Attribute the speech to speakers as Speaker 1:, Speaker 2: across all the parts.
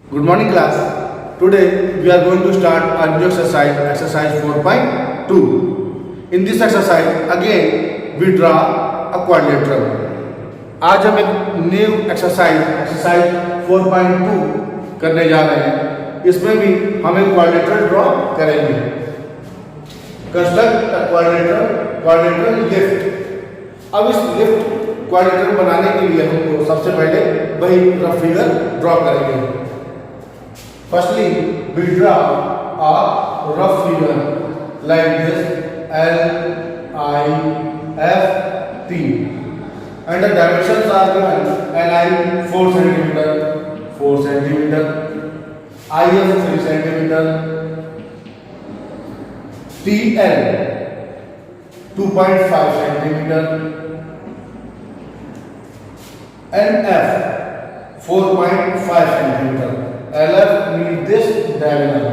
Speaker 1: Good morning class. Today we are going to start our new exercise 4.2. In this exercise again we draw a quadrilateral. आज हम एक new exercise 4.2 करने जा रहे हैं। इसमें भी हम एक क्वाड्रिलेटरल ड्रॉ करेंगे। Construct quadrilateral lift. अब इस लिफ्ट क्वाड्रिलेटरल बनाने के लिए हमको सबसे पहले वही रफ फिगर ड्रॉ करेंगे। Firstly, we draw a rough figure like this L, I, F, T, and the dimensions are given Li 4 cm, IF 3 cm, TL 2.5 cm, NF 4.5 cm. LF means this diagonal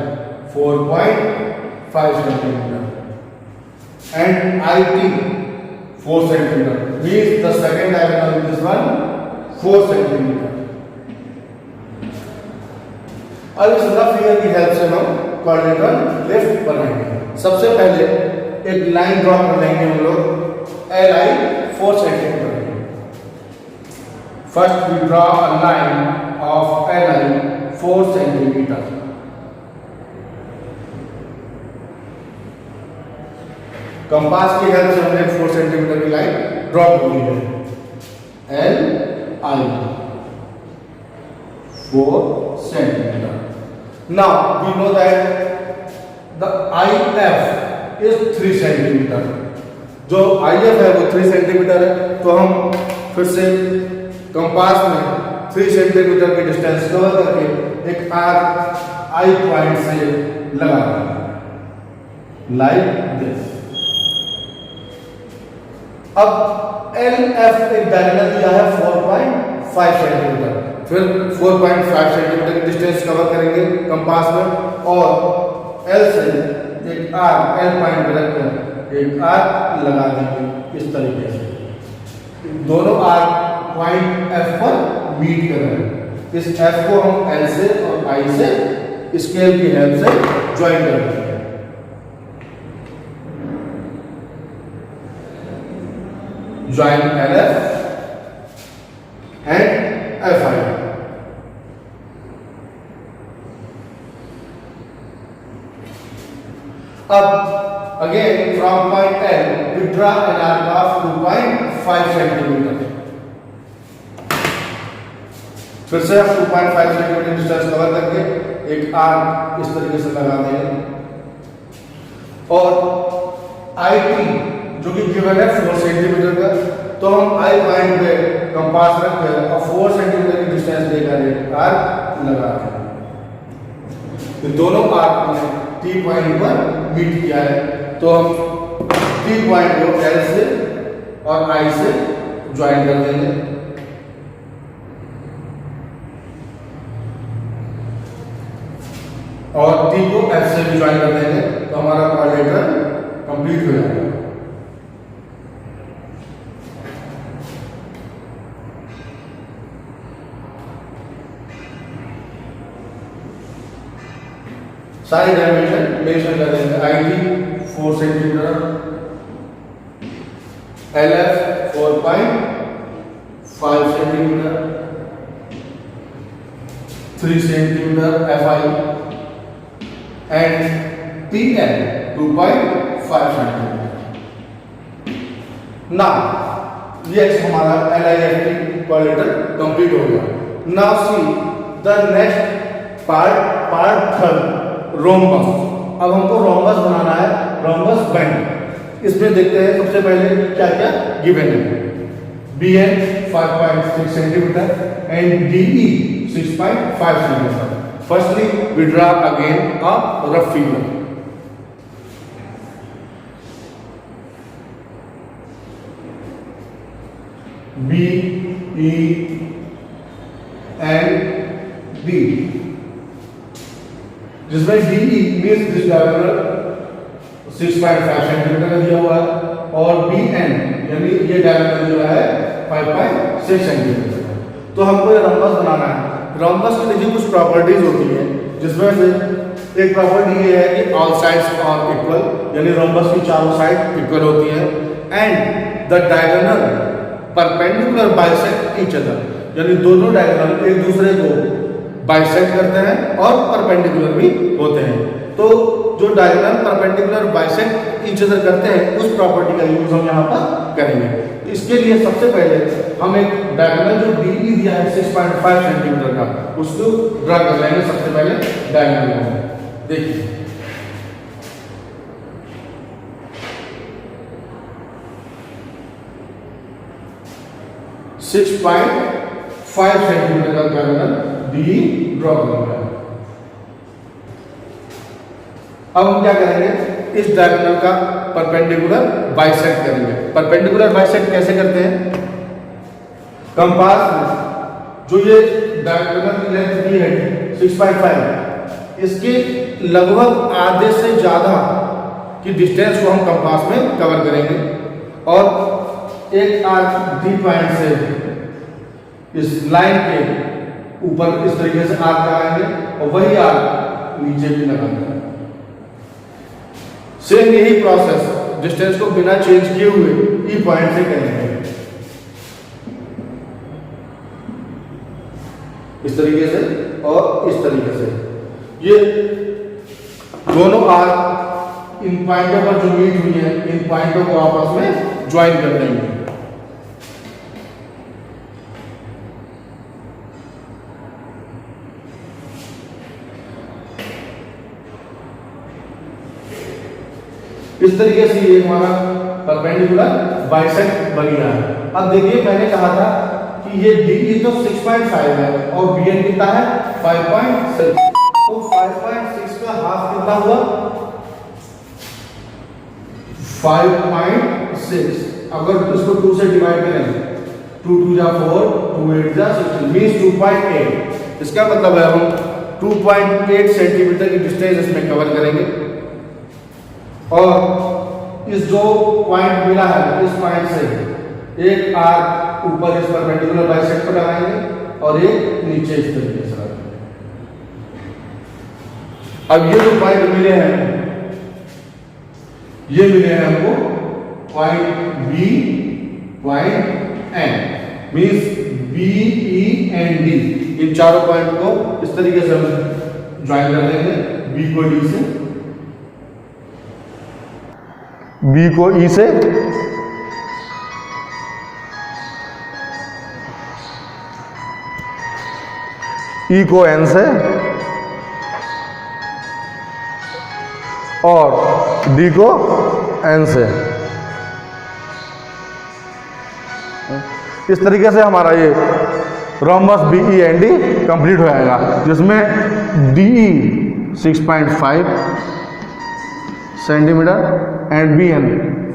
Speaker 1: 4.5 cm and IT 4 cm means the second diagonal of this one 4 cm. अब इस rough figure की help से हम quadrilateral lift बनाएंगे। सबसे पहले एक line draw कर लेंगे हम लोग Li 4 cm। First we draw a line of Li 4 cm. Compass की हेल्प से हमने 4 सेंटीमीटर की लाइन ड्रॉ की है। L I 4 cm. Now we know that the IF is 3 cm. जो IF है वो 3 सेंटीमीटर है, तो हम फिर से कंपास में 3 सेंटीमीटर की डिस्टेंस कवर करके एक आर्क आई पॉइंट से लगा देंगे लाइक दिस। अब LF एक डायगोनल दिया है 4.5 सेंटीमीटर, फिर 4.5 सेंटीमीटर की डिस्टेंस कवर करेंगे कंपास में और L से एक आर्क L पॉइंट पे रखकर एक आर्क लगा देंगे इस तरीके से। दोनों आर्क पॉइंट F पर मीट कर रहे हैं। इस F को हम L से और I से स्केल की हेल्प से ज्वाइन कर देंगे। Join LF and FI। अब again from point L we draw an arc of 2.5 cm. फिर से हम 2.5 सेंटीमीटर डिस्टेंस कवर करके एक आर्क इस तरीके से लगा देंगे और IT जो कि गिवन है 4 सेंटीमीटर का, तो हम I पॉइंट पे कंपास रखकर और 4 सेंटीमीटर की डिस्टेंस लेकर एक आर्क लगा देंगे। तो दोनों आर्क ने T पॉइंट पर मीट किया है, तो हम T पॉइंट को L से और I से ज्वाइन कर देंगे। और T को F से भी ज्वाइन कर देंगे, तो हमारा क्वाड्रिलेटरल कंप्लीट हो जाएगा। सारी डायमेंशन मेंशन कर देंगे। IT 4 centimetre, LF 4.5 centimetre, 3 centimetre FI and TL 2.5 cm. Now ये हमारा LIFT क्वाड्रिलेटरल कंप्लीट हो गया। Now see the next part third rhombus. अब हमको रोम्बस बनाना है, रोम्बस बेंड। इसमें देखते हैं सबसे पहले क्या क्या गिवन है। BN 5.6 centimetre and DE 6.5 centimetre. Firstly, we draw again a rough figure. B, E, and D. जिसमें DE means this diagonal 6.5 centimetre का दिया हुआ है और BN यानी ये डायमीटर जो है 5.6 सेंटीमीटर। तो हमको ये रम्बस बनाना है, रोम्बस की देखिए कुछ प्रॉपर्टीज होती हैं, जिसमें से एक प्रॉपर्टी ये है कि ऑल साइड्स आर इक्वल, यानी रोम्बस की चारों साइड इक्वल होती हैं, and the diagonal perpendicular bisect each other, यानी दोनों डायगोनल एक दूसरे को बाइसेक्ट करते हैं और परपेंडिकुलर भी होते हैं। तो जो diagonal perpendicular bisect each other करते हैं उस प्रॉपर्टी का यूज हम यहाँ पर करेंगे। तो इसके लिए सबसे पहले हम एक डायगोनल जो DE दिया है 6.5 सेंटीमीटर का, उसको ड्रा कर लेंगे। सबसे पहले डायगोनल को देखिए, सिक्स 5 सेंटीमीटर का डायगोनल DE ड्रॉ करेंगे। अब हम क्या करेंगे, इस डायगोनल का परपेंडिकुलर बाइसेक्ट करेंगे। परपेंडिकुलर बाइसेक्ट कैसे करते हैं, कंपास में जो ये डायगोनल की लेंथ दी है 6.5, इसके लगभग आधे से ज्यादा की डिस्टेंस को हम कंपास में कवर करेंगे और एक आर्क D पॉइंट से इस लाइन के ऊपर इस तरीके से आर्क लगाएंगे और वही आर्क नीचे भी लगाएंगे। सेम यही प्रोसेस डिस्टेंस को बिना चेंज किए हुए E पॉइंट से करेंगे। इस तरीके से और इस तरीके से ये दोनों आर्क इन पॉइंटों पर जो मीट हुई है, इन पॉइंटों को आपस में ज्वाइन कर देंगे। इस तरीके से ये हमारा परपेंडिकुलर बाइसेक्ट बन गया है। अब देखिए, मैंने कहा था कि ये DE तो 6.5 है और BN कितना है 5.6, तो 5.6 का हाफ कितना हुआ 5.6। अगर इसको 2 से डिवाइड करें, 2 2 जा 4, 2 8 जा 16, मींस 2.8। इसका मतलब है हम 2.8 सेंटीमीटर की डिस्टेंस इसमें कवर करेंगे और इस जो पॉइंट मिला है, इस पॉइंट से एक आर्क ऊपर इस परपेंडिकुलर बाइसेक्ट पर लगाएंगे और एक नीचे इस तरीके से लगाएंगे। अब ये जो पॉइंट मिले हैं, ये मिले हैं हमको point B, point N, means B, E and D। इन चारों पॉइंट को इस तरीके से हम ज्वाइन कर देंगे, B को D से, B को E से, E को N से और D को N से। इस तरीके से हमारा ये rhombus BE and D complete हो जाएगा, जिसमें DE 6.5 centimetre and BN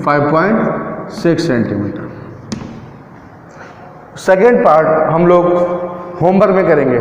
Speaker 1: 5.6 centimetre. Second part हम लोग होमवर्क में करेंगे।